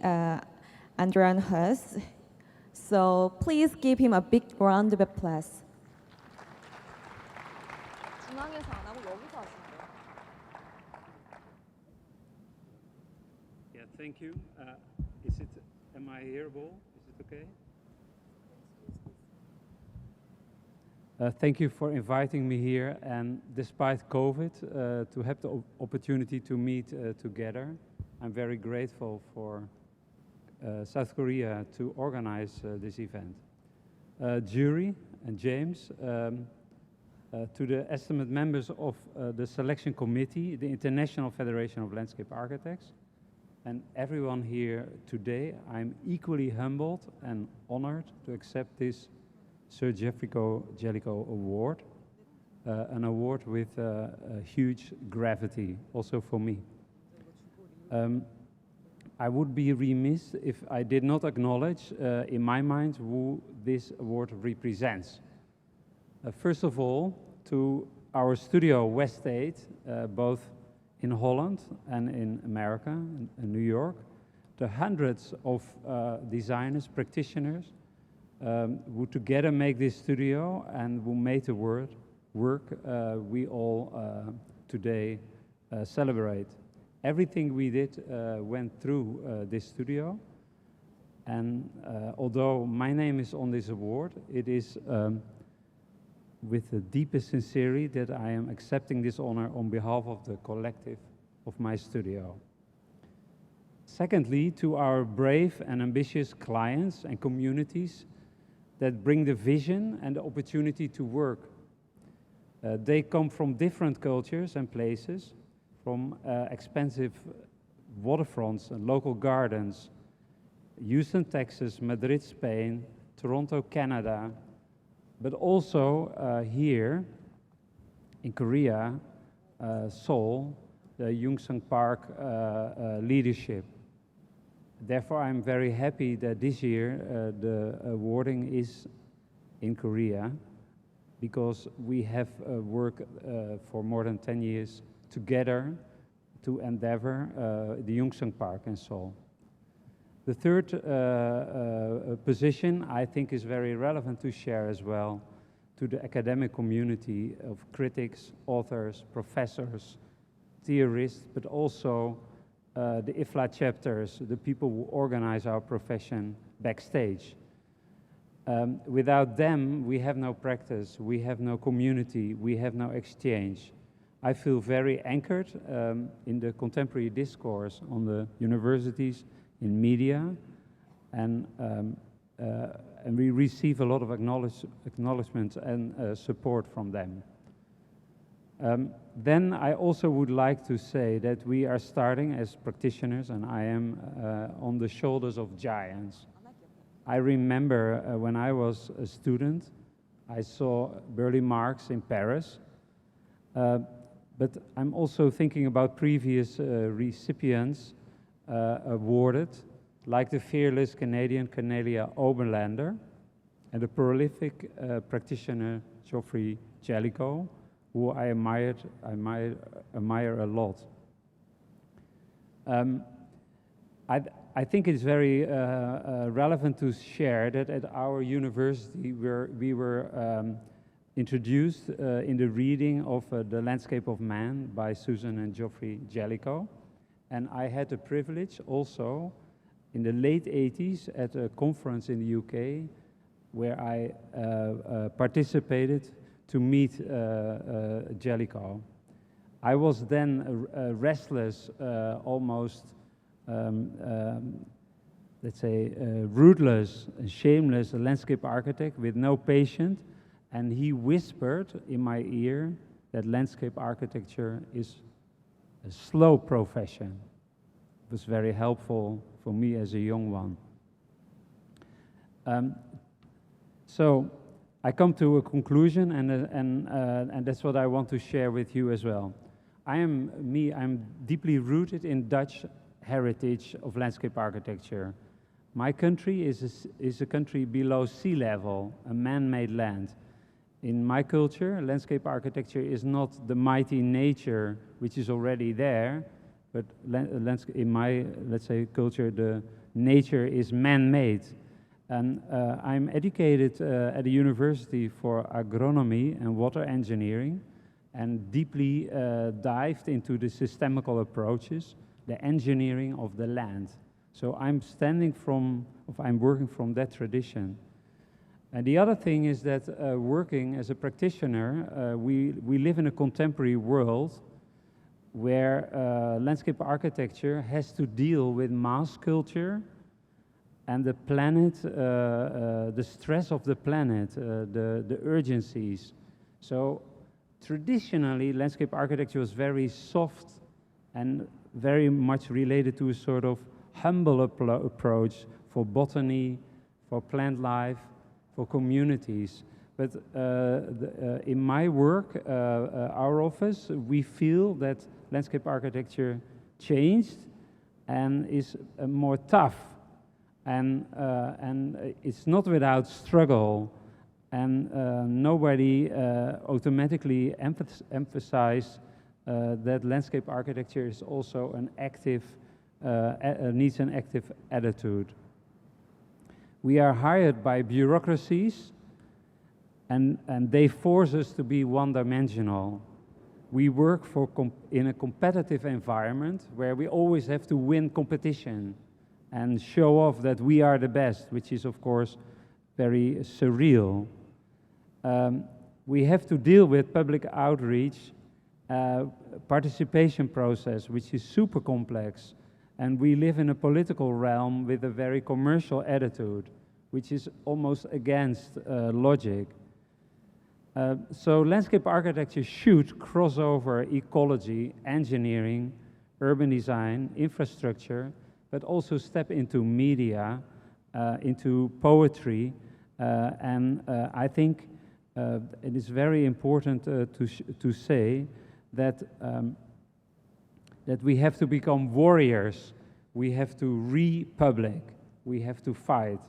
Adrian Goeze. So please give him a big round of applause.
중앙에서 안 하고 여기서 하시면 돼요.
Yeah, thank you. Am I hearable? Is it okay? Thank you for inviting me here, and despite COVID, to have the opportunity to meet together. I'm very grateful for South Korea to organize this event. Jury and James, to the estimate members of the selection committee, the International Federation of Landscape Architects, and everyone here today, I'm equally humbled and honored to accept this Sir Geoffrey Delacour Award, an award with a huge gravity, also for me. I would be remiss if I did not acknowledge, in my mind, who this award represents. First of all, to our studio West 8, both in Holland and in America, in New York, the hundreds of designers, practitioners, who together make this studio and who made the work we all today celebrate. Everything we did went through this studio, and although my name is on this award, it is with the deepest sincerity that I am accepting this honor on behalf of the collective of my studio. Secondly, to our brave and ambitious clients and communities that bring the vision and the opportunity to work. They come from different cultures and places, from expensive waterfronts and local gardens, Houston, Texas, Madrid, Spain, Toronto, Canada, but also here in Korea, Seoul, the Yongsan Park leadership. Therefore, I'm very happy that this year the awarding is in Korea, because we have worked for more than 10 years together to endeavor the Yongsan Park in Seoul. The third position I think is very relevant to share as well to the academic community of critics, authors, professors, theorists, but also the IFLA chapters, the people who organize our profession backstage. Without them, we have no practice, we have no community, we have no exchange. I feel very anchored in the contemporary discourse on the universities, in media, and we receive a lot of acknowledgement and support from them. Then I also would like to say that we are starting as practitioners, and I am on the shoulders of giants. I remember when I was a student, I saw Burle Marx in Paris, but I'm also thinking about previous recipients awarded, like the fearless Canadian Cornelia Oberlander and the prolific practitioner Geoffrey Jellicoe, who I admire a lot. I think it's very relevant to share that at our university we were introduced in the reading of The Landscape of Man by Susan and Geoffrey Jellicoe. And I had the privilege also in the late 80s at a conference in the UK where I participated to meet Jellicoe. I was then a restless, almost, let's say, ruthless, shameless landscape architect with no patience, and he whispered in my ear that landscape architecture is a slow profession. It was very helpful for me as a young one. So I come to a conclusion, and that's what I want to share with you as well. I'm deeply rooted in Dutch heritage of landscape architecture. My country is a country below sea level, a man-made land. In my culture, landscape architecture is not the mighty nature which is already there, but in my, let's say, culture, the nature is man-made. And I'm educated at a university for agronomy and water engineering, and deeply dived into the systemical approaches, the engineering of the land. So I'm working from that tradition. And the other thing is that working as a practitioner, we live in a contemporary world where landscape architecture has to deal with mass culture and the planet, the stress of the planet, the urgencies. So traditionally, landscape architecture was very soft and very much related to a sort of humble approach for botany, for plant life, for communities. But in my work, our office, we feel that landscape architecture changed and is more tough, and it's not without struggle, and nobody automatically emphasizes that landscape architecture is also an active, needs an active attitude. We are hired by bureaucracies, and they force us to be one-dimensional. We work in a competitive environment where we always have to win competition and show off that we are the best, which is, of course, very surreal. We have to deal with public outreach, participation process, which is super complex. And we live in a political realm with a very commercial attitude, which is almost against logic. So landscape architecture should cross over ecology, engineering, urban design, infrastructure, but also step into media, into poetry. And I think it is very important to say that that we have to become warriors, we have to republic, we have to fight.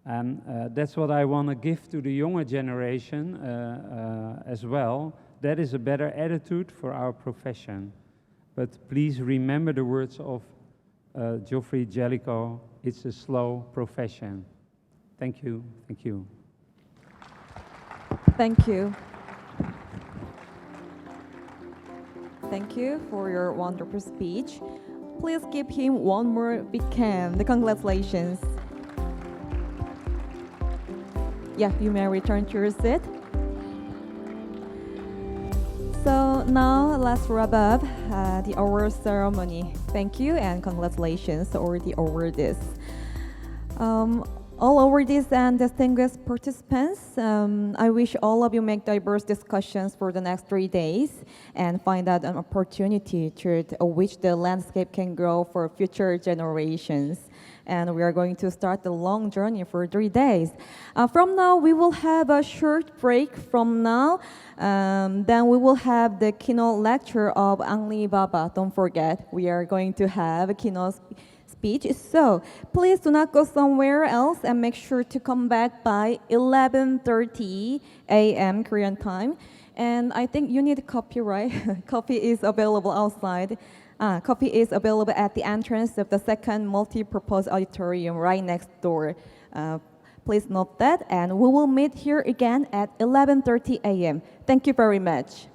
And that's what I want to give to the younger generation as well. That is a better attitude for our profession. But please remember the words of Geoffrey Jellicoe, it's a slow profession. Thank you, thank you.
Thank you. Thank you for your wonderful speech. Please give him one more big hand. Congratulations. Yeah, you may return to your seat. So now let's wrap up the award ceremony. Thank you and congratulations to all the awardees. All awardees and distinguished participants, I wish all of you make diverse discussions for the next 3 days and find out an opportunity through which the landscape can grow for future generations. And we are going to start the long journey for 3 days. From now, we will have a short break from now. Then we will have the keynote lecture of Angli Baba. Don't forget, we are going to have a keynote speech. So please do not go somewhere else and make sure to come back by 11:30 a.m. Korean time. And I think you need coffee, right? Coffee is available outside. Coffee is available at the entrance of the second multi-purpose auditorium right next door. Please note that, and we will meet here again at 11:30 a.m. Thank you very much.